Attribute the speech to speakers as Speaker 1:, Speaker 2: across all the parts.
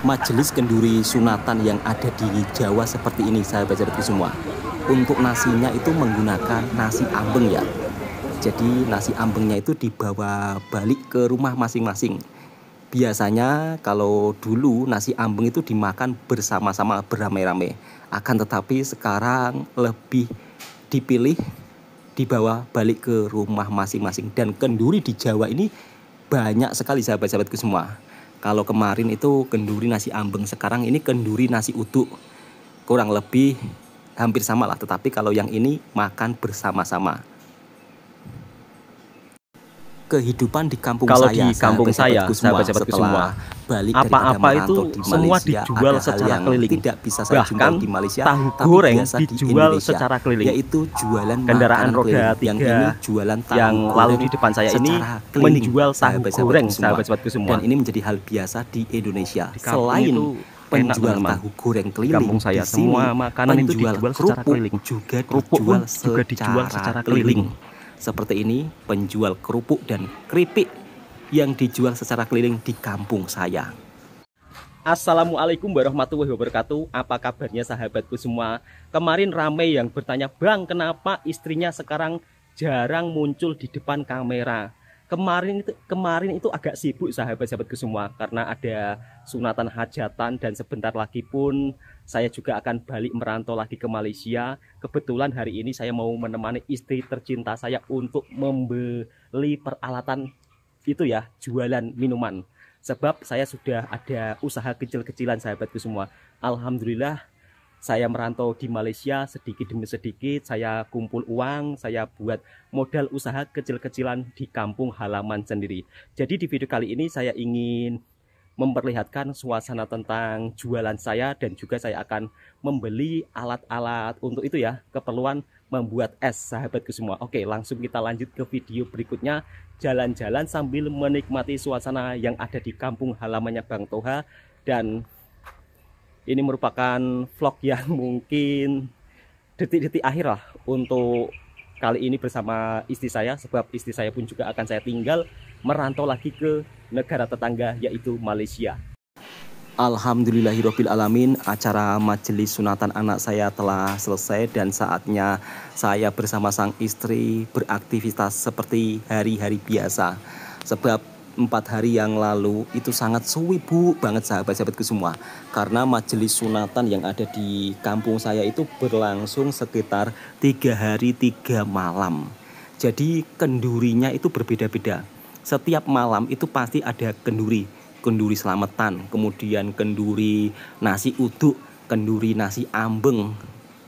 Speaker 1: majelis kenduri sunatan yang ada di Jawa seperti ini, sahabat-sahabatku semua. Untuk nasinya itu menggunakan nasi ambeng ya. Jadi nasi ambengnya itu dibawa balik ke rumah masing-masing. Biasanya kalau dulu nasi ambeng itu dimakan bersama-sama beramai-ramai. Akan tetapi sekarang lebih dipilih dibawa balik ke rumah masing-masing. Dan kenduri di Jawa ini banyak sekali sahabat-sahabatku semua. Kalau kemarin itu kenduri nasi ambeng, sekarang ini kenduri nasi uduk. Kurang lebih hampir sama lah, tetapi kalau yang ini makan bersama-sama. Kehidupan di kampung
Speaker 2: Kalau
Speaker 1: saya,
Speaker 2: di kampung saya, sahabat-sahabatku semua,
Speaker 1: balik
Speaker 2: apa-apa itu
Speaker 1: di
Speaker 2: semua
Speaker 1: Malaysia,
Speaker 2: dijual
Speaker 1: ada
Speaker 2: secara
Speaker 1: yang
Speaker 2: keliling.
Speaker 1: tidak bisa saya jumpai
Speaker 2: Bahkan
Speaker 1: di Malaysia,
Speaker 2: tahu
Speaker 1: tapi
Speaker 2: goreng
Speaker 1: biasa di
Speaker 2: dijual
Speaker 1: Indonesia,
Speaker 2: secara keliling.
Speaker 1: yaitu jualan
Speaker 2: Kendaraan
Speaker 1: makanan
Speaker 2: roda
Speaker 1: keliling. Yang
Speaker 2: 3
Speaker 1: ini jualan tahu
Speaker 2: yang lalu
Speaker 1: goreng
Speaker 2: di depan saya ini
Speaker 1: secara keliling,
Speaker 2: menjual tahu goreng, sahabat-sahabatku semua.
Speaker 1: Dan ini menjadi hal biasa di Indonesia.
Speaker 2: Di kampung
Speaker 1: Selain
Speaker 2: itu
Speaker 1: penjual
Speaker 2: enak,
Speaker 1: tahu goreng
Speaker 2: di
Speaker 1: keliling,
Speaker 2: kampung saya
Speaker 1: di sini
Speaker 2: semua makanan itu
Speaker 1: penjual
Speaker 2: dijual secara
Speaker 1: kerupuk
Speaker 2: keliling.
Speaker 1: juga
Speaker 2: Kerupuk pun
Speaker 1: dijual
Speaker 2: juga dijual secara keliling.
Speaker 1: Seperti ini penjual kerupuk dan keripik yang dijual secara keliling di kampung saya.
Speaker 2: Assalamualaikum warahmatullahi wabarakatuh. Apa kabarnya sahabatku semua? Kemarin ramai yang bertanya, "Bang, kenapa istrinya sekarang jarang muncul di depan kamera?" Kemarin itu agak sibuk sahabat-sahabatku semua, karena ada sunatan hajatan dan sebentar lagi pun saya juga akan balik merantau lagi ke Malaysia. Kebetulan hari ini saya mau menemani istri tercinta saya untuk membeli peralatan itu ya, jualan minuman. Sebab saya sudah ada usaha kecil-kecilan sahabatku semua. Alhamdulillah saya merantau di Malaysia, sedikit demi sedikit saya kumpul uang, saya buat modal usaha kecil-kecilan di kampung halaman sendiri. Jadi di video kali ini saya ingin memperlihatkan suasana tentang jualan saya, dan juga saya akan membeli alat-alat untuk itu ya, keperluan membuat es sahabatku semua. Oke, langsung kita lanjut ke video berikutnya, jalan-jalan sambil menikmati suasana yang ada di kampung halamannya Bang Toha. Dan ini merupakan vlog yang mungkin detik-detik akhir lah untuk kali ini bersama istri saya, sebab istri saya pun juga akan saya tinggal merantau lagi ke negara tetangga yaitu Malaysia.
Speaker 1: Alhamdulillahirrabbilalamin, acara majelis sunatan anak saya telah selesai dan saatnya saya bersama sang istri beraktivitas seperti hari-hari biasa. Sebab 4 hari yang lalu itu sangat sibuk banget sahabat-sahabatku semua, karena majelis sunatan yang ada di kampung saya itu berlangsung sekitar 3 hari 3 malam. Jadi kendurinya itu berbeda-beda. Setiap malam itu pasti ada kenduri selamatan, kemudian kenduri nasi uduk, kenduri nasi ambeng.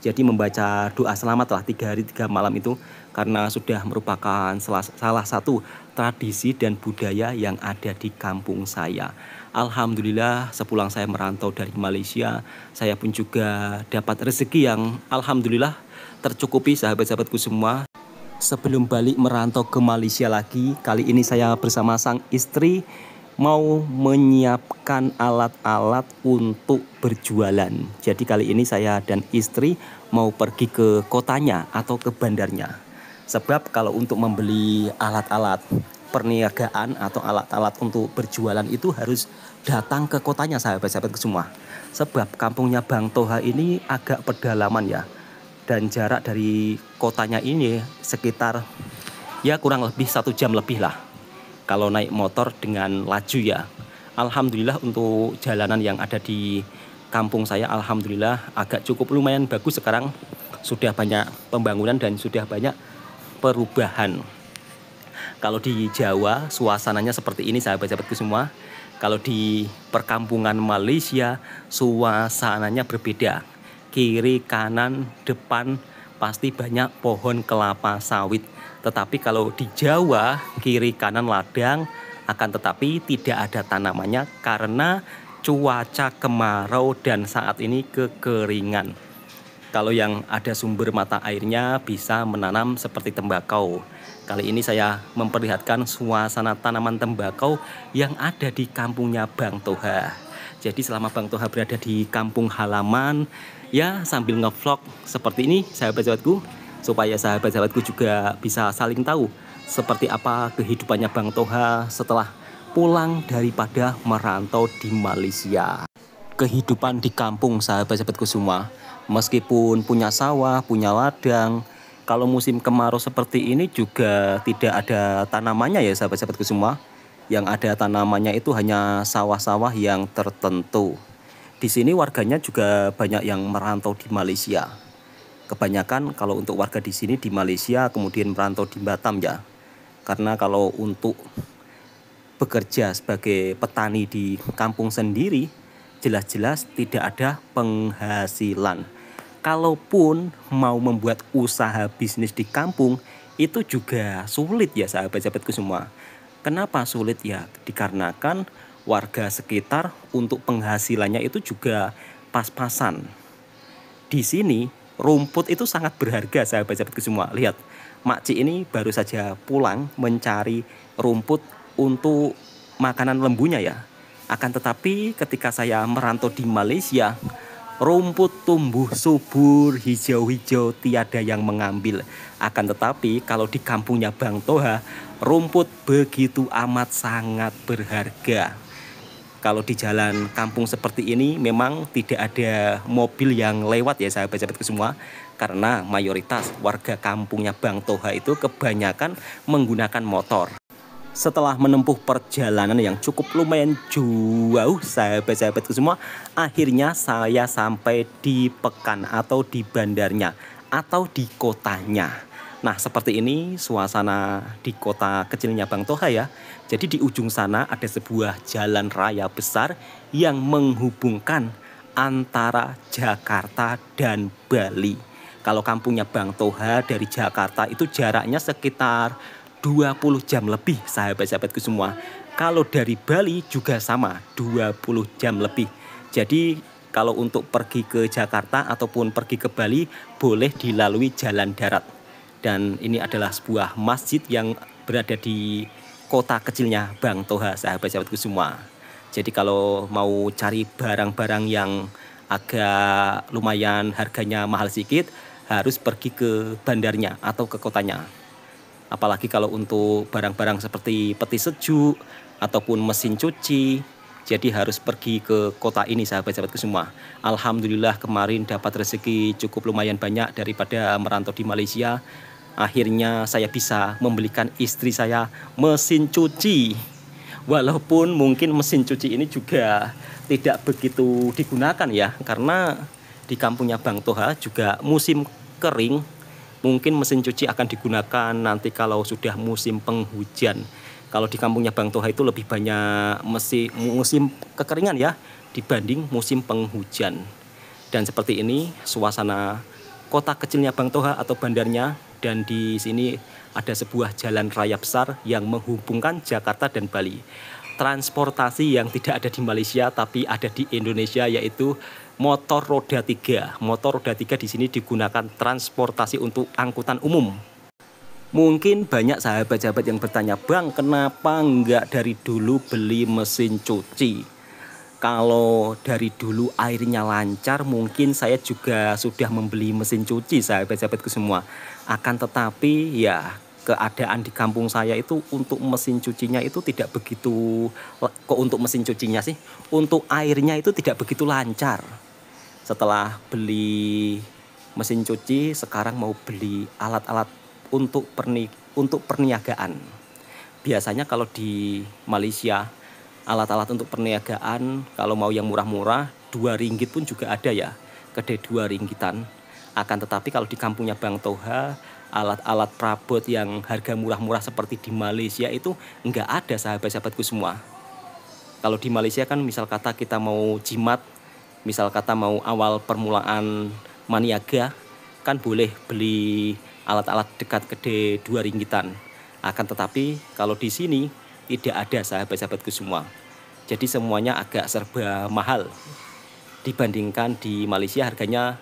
Speaker 1: Jadi membaca doa selamat lah 3 hari 3 malam itu, karena sudah merupakan salah satu tradisi dan budaya yang ada di kampung saya. Alhamdulillah sepulang saya merantau dari Malaysia, saya pun juga dapat rezeki yang alhamdulillah tercukupi sahabat-sahabatku semua. Sebelum balik merantau ke Malaysia lagi, kali ini saya bersama sang istri mau menyiapkan alat-alat untuk berjualan. Jadi kali ini saya dan istri mau pergi ke kotanya atau ke bandarnya. Sebab kalau untuk membeli alat-alat perniagaan atau alat-alat untuk berjualan itu harus datang ke kotanya sahabat-sahabatku semua. Sebab kampungnya Bang Toha ini agak pedalaman ya. Dan jarak dari kotanya ini sekitar ya kurang lebih 1 jam lebih lah kalau naik motor dengan laju ya. Alhamdulillah untuk jalanan yang ada di kampung saya alhamdulillah agak cukup lumayan bagus sekarang. Sudah banyak pembangunan dan sudah banyak perubahan. Kalau di Jawa suasananya seperti ini sahabat-sahabatku semua. Kalau di perkampungan Malaysia suasananya berbeda. Kiri, kanan, depan pasti banyak pohon kelapa sawit. Tetapi kalau di Jawa, kiri kanan ladang, akan tetapi tidak ada tanamannya karena cuaca kemarau dan saat ini kekeringan. Kalau yang ada sumber mata airnya bisa menanam seperti tembakau. Kali ini saya memperlihatkan suasana tanaman tembakau yang ada di kampungnya Bang Toha. Jadi selama Bang Toha berada di kampung halaman, ya sambil ngevlog seperti ini sahabat-sahabatku, supaya sahabat-sahabatku juga bisa saling tahu seperti apa kehidupannya Bang Toha setelah pulang daripada merantau di Malaysia. Kehidupan di kampung sahabat-sahabatku semua, meskipun punya sawah, punya ladang, kalau musim kemarau seperti ini juga tidak ada tanamannya ya sahabat-sahabatku semua. Yang ada tanamannya itu hanya sawah-sawah yang tertentu. Di sini warganya juga banyak yang merantau di Malaysia. Kebanyakan kalau untuk warga di sini di Malaysia kemudian merantau di Batam ya. Karena kalau untuk bekerja sebagai petani di kampung sendiri, jelas-jelas tidak ada penghasilan. Kalaupun mau membuat usaha bisnis di kampung, itu juga sulit ya sahabat-sahabatku semua. Kenapa sulit ya? Dikarenakan warga sekitar untuk penghasilannya itu juga pas-pasan. Di sini rumput itu sangat berharga sahabat-sahabatku semua. Lihat, makcik ini baru saja pulang mencari rumput untuk makanan lembunya ya. Akan tetapi ketika saya merantau di Malaysia, rumput tumbuh subur, hijau-hijau, tiada yang mengambil. Akan tetapi kalau di kampungnya Bang Toha, rumput begitu amat sangat berharga. Kalau di jalan kampung seperti ini memang tidak ada mobil yang lewat ya sahabat-sahabatku semua. Karena mayoritas warga kampungnya Bang Toha itu kebanyakan menggunakan motor. Setelah menempuh perjalanan yang cukup lumayan jauh sahabat-sahabatku semua, akhirnya saya sampai di Pekan atau di bandarnya atau di kotanya. Nah seperti ini suasana di kota kecilnya Bang Toha ya. Jadi di ujung sana ada sebuah jalan raya besar yang menghubungkan antara Jakarta dan Bali. Kalau kampungnya Bang Toha dari Jakarta itu jaraknya sekitar 20 jam lebih sahabat-sahabatku semua. Kalau dari Bali juga sama 20 jam lebih. Jadi kalau untuk pergi ke Jakarta ataupun pergi ke Bali boleh dilalui jalan darat. Dan ini adalah sebuah masjid yang berada di kota kecilnya Bang Toha sahabat-sahabatku semua. Jadi kalau mau cari barang-barang yang agak lumayan harganya mahal sedikit, harus pergi ke bandarnya atau ke kotanya. Apalagi kalau untuk barang-barang seperti peti sejuk ataupun mesin cuci, jadi harus pergi ke kota ini sahabat-sahabatku semua. Alhamdulillah kemarin dapat rezeki cukup lumayan banyak daripada merantau di Malaysia. Akhirnya saya bisa membelikan istri saya mesin cuci. Walaupun mungkin mesin cuci ini juga tidak begitu digunakan ya, karena di kampungnya Bang Toha juga musim kering. Mungkin mesin cuci akan digunakan nanti kalau sudah musim penghujan. Kalau di kampungnya Bang Toha itu lebih banyak musim kekeringan ya dibanding musim penghujan. Dan seperti ini suasana kota kecilnya Bang Toha atau bandarnya. Dan di sini ada sebuah jalan raya besar yang menghubungkan Jakarta dan Bali. Transportasi yang tidak ada di Malaysia tapi ada di Indonesia yaitu motor roda 3. Motor roda 3 di sini digunakan transportasi untuk angkutan umum. Mungkin banyak sahabat-sahabat yang bertanya, Bang, kenapa enggak dari dulu beli mesin cuci? Kalau dari dulu airnya lancar, mungkin saya juga sudah membeli mesin cuci sahabat-sahabatku semua. Akan tetapi ya keadaan di kampung saya itu untuk mesin cucinya itu tidak begitu, kok untuk mesin cucinya sih, untuk airnya itu tidak begitu lancar. Setelah beli mesin cuci, sekarang mau beli alat-alat untuk perniagaan. Biasanya kalau di Malaysia, alat-alat untuk perniagaan kalau mau yang murah-murah 2 ringgit pun juga ada ya, kedai 2 ringgitan. Akan tetapi kalau di kampungnya Bang Toha, alat-alat perabot yang harga murah-murah seperti di Malaysia itu enggak ada sahabat-sahabatku semua. Kalau di Malaysia kan misal kata kita mau jimat, misal kata mau awal permulaan maniaga, kan boleh beli alat-alat dekat kedai 2 ringgitan. Akan tetapi kalau di sini tidak ada sahabat-sahabatku semua. Jadi semuanya agak serba mahal. Dibandingkan di Malaysia harganya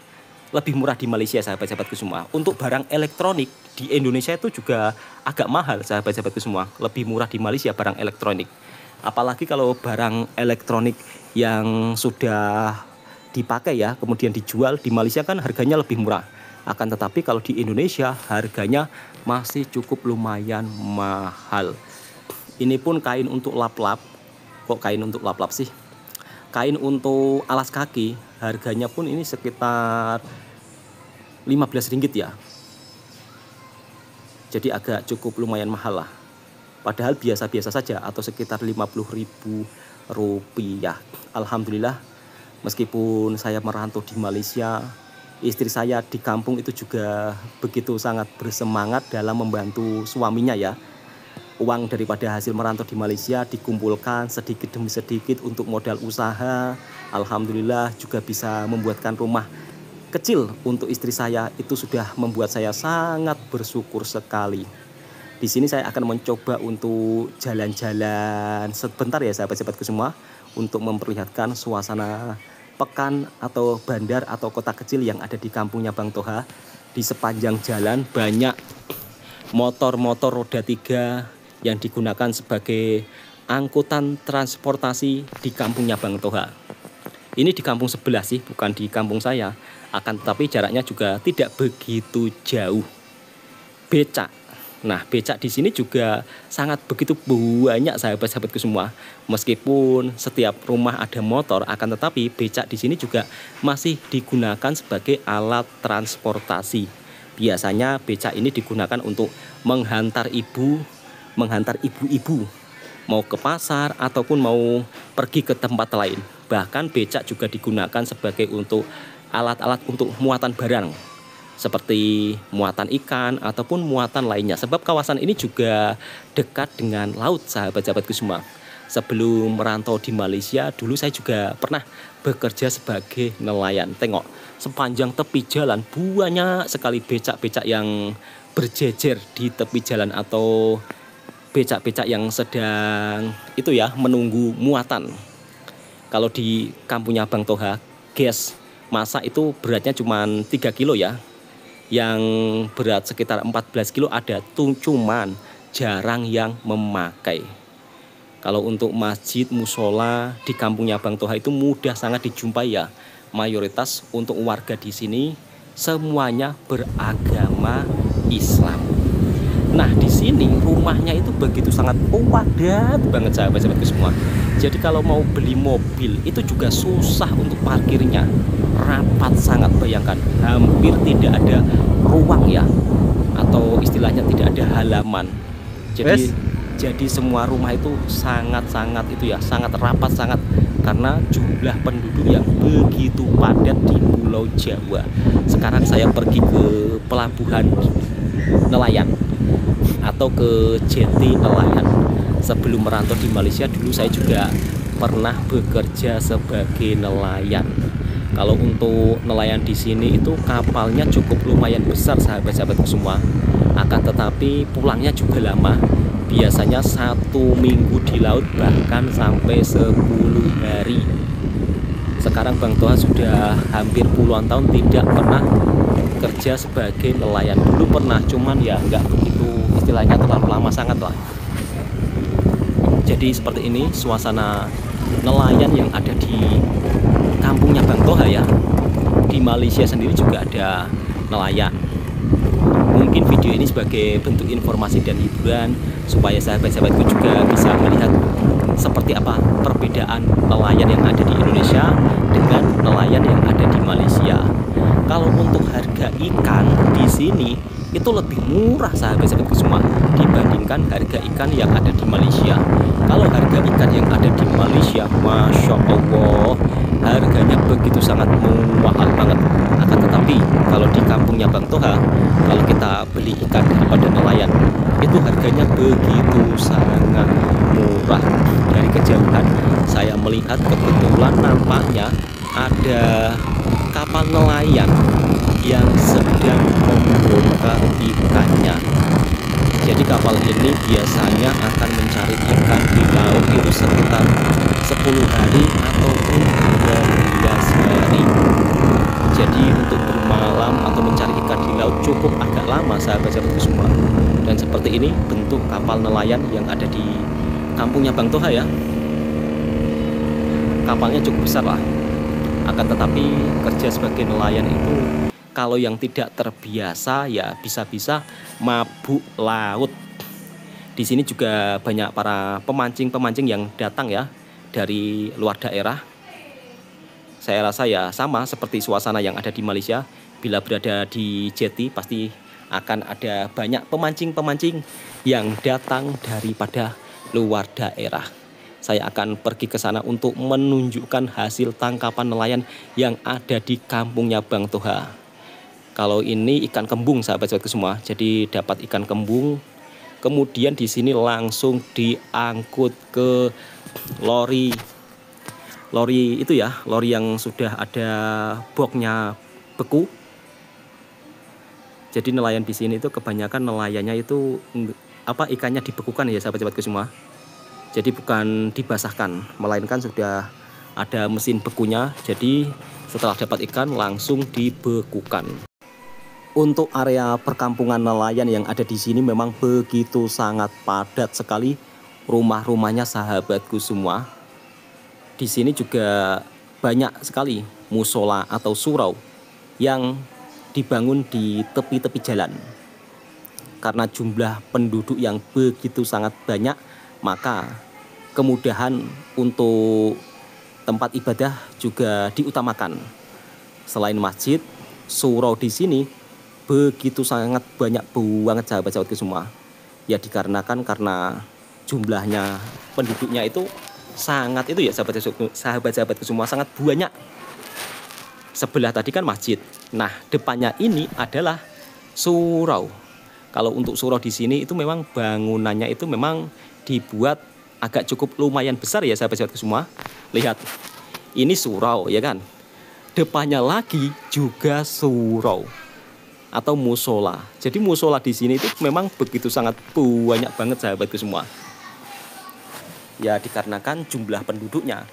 Speaker 1: lebih murah di Malaysia sahabat-sahabatku semua. Untuk barang elektronik di Indonesia itu juga agak mahal sahabat-sahabatku semua. Lebih murah di Malaysia barang elektronik. Apalagi kalau barang elektronik yang sudah dipakai ya, kemudian dijual di Malaysia kan harganya lebih murah. Akan tetapi kalau di Indonesia harganya masih cukup lumayan mahal. Ini pun kain untuk lap-lap. Kok kain untuk lap-lap sih? Kain untuk alas kaki, harganya pun ini sekitar 15 ringgit ya. Jadi agak cukup lumayan mahal lah. Padahal biasa-biasa saja atau sekitar 50.000 rupiah. Alhamdulillah, meskipun saya merantau di Malaysia, istri saya di kampung itu juga begitu sangat bersemangat dalam membantu suaminya ya. Uang daripada hasil merantau di Malaysia dikumpulkan sedikit demi sedikit untuk modal usaha. Alhamdulillah juga bisa membuatkan rumah kecil untuk istri saya. Itu sudah membuat saya sangat bersyukur sekali. Di sini saya akan mencoba untuk jalan-jalan sebentar ya sahabat-sahabatku semua, untuk memperlihatkan suasana pekan atau bandar atau kota kecil yang ada di kampungnya Bang Toha. Di sepanjang jalan banyak motor-motor roda 3 yang digunakan sebagai angkutan transportasi di kampungnya Bang Toha. Ini di kampung sebelah sih, bukan di kampung saya. Akan tetapi jaraknya juga tidak begitu jauh. Becak. Nah, becak di sini juga sangat begitu banyak sahabat-sahabatku semua. Meskipun setiap rumah ada motor, akan tetapi becak di sini juga masih digunakan sebagai alat transportasi. Biasanya becak ini digunakan untuk menghantar ibu-ibu mau ke pasar ataupun mau pergi ke tempat lain. Bahkan becak juga digunakan sebagai untuk alat-alat untuk muatan barang seperti muatan ikan ataupun muatan lainnya. Sebab kawasan ini juga dekat dengan laut sahabat-sahabatku semua. Sebelum merantau di Malaysia, dulu saya juga pernah bekerja sebagai nelayan. Tengok, sepanjang tepi jalan banyak sekali becak-becak yang berjejer di tepi jalan atau becak-becak yang sedang itu ya menunggu muatan. Kalau di kampungnya Bang Toha, gas masak itu beratnya cuma 3 kilo ya. Yang berat sekitar 14 kilo ada tuh, cuman jarang yang memakai. Kalau untuk masjid, musola di kampungnya Bang Toha itu mudah sangat dijumpai ya. Mayoritas untuk warga di sini semuanya beragama Islam. Nah, di sini rumahnya itu begitu sangat padat banget sahabat-sahabatku semua. Jadi kalau mau beli mobil itu juga susah untuk parkirnya. Rapat sangat, bayangkan, hampir tidak ada ruang ya, atau istilahnya tidak ada halaman. Jadi semua rumah itu sangat-sangat itu ya, sangat rapat sangat, karena jumlah penduduk yang begitu padat di Pulau Jawa. Sekarang saya pergi ke pelabuhan nelayan atau ke jeti nelayan. Sebelum merantau di Malaysia, dulu saya juga pernah bekerja sebagai nelayan. Kalau untuk nelayan di sini itu kapalnya cukup lumayan besar sahabat-sahabatku semua. Akan tetapi pulangnya juga lama. Biasanya 1 minggu di laut, bahkan sampai 10 hari. Sekarang Bang Toha sudah hampir puluhan tahun tidak pernah kerja sebagai nelayan. Dulu pernah, cuman ya nggak begitu, istilahnya terlalu lama sangat lah. Jadi seperti ini suasana nelayan yang ada di kampungnya Bang Toha ya. Di Malaysia sendiri juga ada nelayan. Mungkin video ini sebagai bentuk informasi dan hiburan supaya sahabat-sahabatku juga bisa melihat seperti apa perbedaan nelayan yang ada di Indonesia dengan nelayan yang ada di Malaysia. Kalau untuk harga ikan di sini itu lebih murah sahabat-sahabatku semua dibandingkan harga ikan yang ada di Malaysia. Kalau harga ikan yang ada di Malaysia, Masya Allah, harganya begitu sangat mahal banget. Akan tetapi kalau di kampungnya Bang Toha, kalau kita beli ikan daripada nelayan, itu harganya begitu sangat murah. Dari kejauhan saya melihat kebetulan nampaknya ada kapal nelayan yang sedang membongkar ikannya. Jadi kapal ini biasanya akan mencari ikan di laut itu sekitar 10 hari ataupun 12 hari. Jadi untuk bermalam atau mencari ikan di laut cukup agak lama sahabat-sahabatku semua. Dan seperti ini bentuk kapal nelayan yang ada di kampungnya Bang Toha ya. Kapalnya cukup besar lah. Akan tetapi kerja sebagai nelayan itu kalau yang tidak terbiasa ya bisa-bisa mabuk laut. Di sini juga banyak para pemancing-pemancing yang datang ya dari luar daerah. Saya rasa ya sama seperti suasana yang ada di Malaysia. Bila berada di Jeti pasti akan ada banyak pemancing-pemancing yang datang daripada luar daerah. Saya akan pergi ke sana untuk menunjukkan hasil tangkapan nelayan yang ada di kampungnya Bang Toha. Kalau ini ikan kembung sahabat-sahabatku semua. Jadi dapat ikan kembung. Kemudian di sini langsung diangkut ke lori itu ya, lori yang sudah ada boxnya beku. Jadi nelayan di sini itu kebanyakan nelayannya itu ikannya dibekukan ya sahabat-sahabatku semua. Jadi bukan dibasahkan, melainkan sudah ada mesin bekunya. Jadi setelah dapat ikan langsung dibekukan. Untuk area perkampungan nelayan yang ada di sini memang begitu sangat padat sekali rumah-rumahnya sahabatku semua. Di sini juga banyak sekali musola atau surau yang dibangun di tepi-tepi jalan. Karena jumlah penduduk yang begitu sangat banyak, maka kemudahan untuk tempat ibadah juga diutamakan. Selain masjid, surau di sini begitu sangat banyak banget sahabat-sahabatku semua. Ya dikarenakan karena jumlahnya penduduknya itu sangat itu ya sahabat-sahabatku semua, sangat banyak. Sebelah tadi kan masjid. Nah, depannya ini adalah surau. Kalau untuk surau di sini itu memang bangunannya itu memang dibuat agak cukup lumayan besar ya sahabat-sahabatku semua. Lihat, ini surau ya kan. Depannya lagi juga surau atau musola. Jadi musola di sini itu memang begitu sangat banyak banget sahabatku semua. Ya dikarenakan jumlah penduduknya.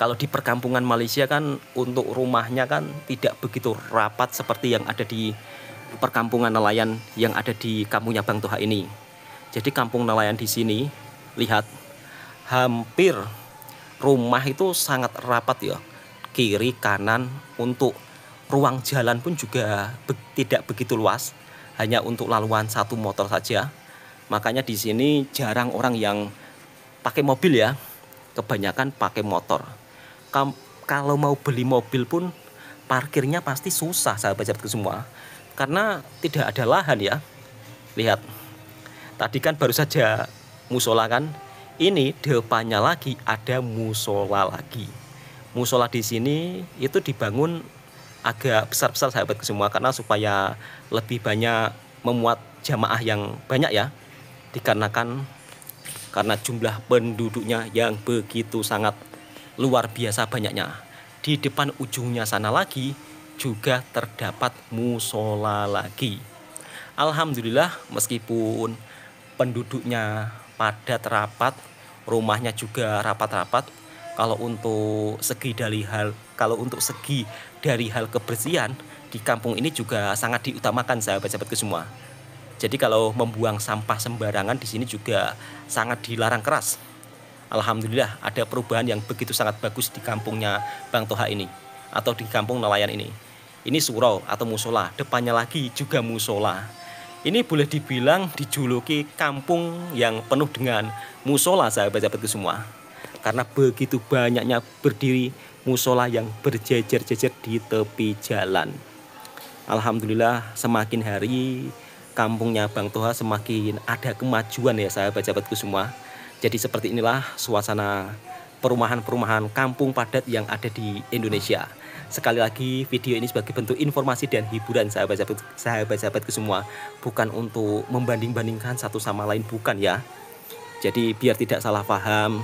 Speaker 1: Kalau di perkampungan Malaysia kan untuk rumahnya kan tidak begitu rapat seperti yang ada di perkampungan nelayan yang ada di kampungnya Bang Toha ini. Jadi kampung nelayan di sini, lihat, hampir rumah itu sangat rapat ya. Kiri, kanan, untuk ruang jalan pun juga tidak begitu luas. Hanya untuk laluan satu motor saja. Makanya di sini jarang orang yang pakai mobil ya. Kebanyakan pakai motor. Kalau mau beli mobil pun parkirnya pasti susah sahabat-sahabatku semua. Karena tidak ada lahan ya. Lihat, tadi kan baru saja musola kan. Ini depannya lagi ada musola lagi. Musola di sini itu dibangun agak besar-besar sahabatku semua. Karena supaya lebih banyak memuat jamaah yang banyak ya. Dikarenakan karena jumlah penduduknya yang begitu sangat luar biasa banyaknya. Di depan ujungnya sana lagi juga terdapat musola lagi. Alhamdulillah meskipun penduduknya padat rapat, rumahnya juga rapat-rapat. Kalau untuk segi dari hal kebersihan di kampung ini juga sangat diutamakan sahabat-sahabatku semua. Jadi kalau membuang sampah sembarangan di sini juga sangat dilarang keras. Alhamdulillah ada perubahan yang begitu sangat bagus di kampungnya Bang Toha ini atau di kampung nelayan ini. Ini surau atau musola, depannya lagi juga musola. Ini boleh dibilang dijuluki kampung yang penuh dengan musola sahabat-sahabatku semua. Karena begitu banyaknya berdiri musola yang berjejer-jejer di tepi jalan. Alhamdulillah semakin hari kampungnya Bang Toha semakin ada kemajuan ya sahabat-sahabatku semua. Jadi seperti inilah suasana perumahan-perumahan kampung padat yang ada di Indonesia. Sekali lagi video ini sebagai bentuk informasi dan hiburan sahabat-sahabatku semua. Bukan untuk membanding-bandingkan satu sama lain, bukan ya. Jadi biar tidak salah paham.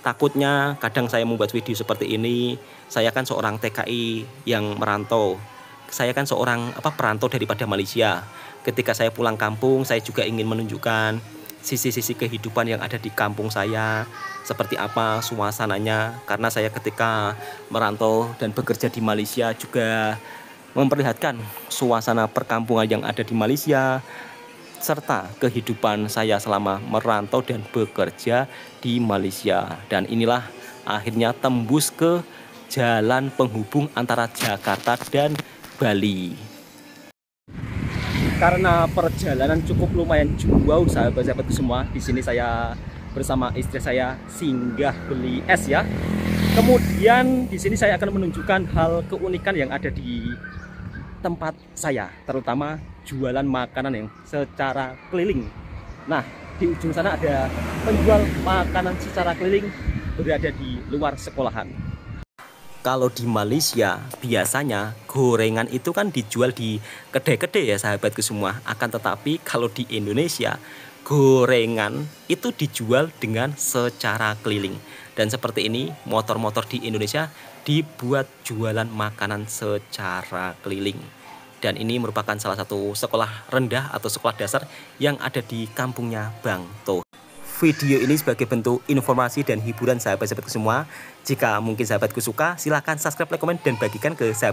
Speaker 1: Takutnya kadang saya membuat video seperti ini, saya kan seorang TKI yang merantau. Saya kan seorang perantau daripada Malaysia. Ketika saya pulang kampung, saya juga ingin menunjukkan sisi-sisi kehidupan yang ada di kampung saya, seperti apa suasananya. Karena saya ketika merantau dan bekerja di Malaysia juga memperlihatkan suasana perkampungan yang ada di Malaysia, serta kehidupan saya selama merantau dan bekerja di Malaysia. Dan inilah akhirnya tembus ke jalan penghubung antara Jakarta dan Bali.
Speaker 2: karena perjalanan cukup lumayan jauh sahabat-sahabatku semua. Di sini saya bersama istri saya singgah beli es ya. Kemudian di sini saya akan menunjukkan hal keunikan yang ada di tempat saya, terutama jualan makanan yang secara keliling. Nah, di ujung sana ada penjual makanan secara keliling berada di luar sekolahan. Kalau di Malaysia biasanya gorengan itu kan dijual di kedai-kedai ya sahabatku semua. Akan tetapi kalau di Indonesia gorengan itu dijual dengan secara keliling. Dan seperti ini motor-motor di Indonesia dibuat jualan makanan secara keliling. Dan ini merupakan salah satu sekolah rendah atau sekolah dasar yang ada di kampungnya Bang To. Video ini sebagai bentuk informasi dan hiburan sahabat-sahabatku semua. Jika mungkin sahabatku suka, silahkan subscribe, like, komen, dan bagikan ke sahabat.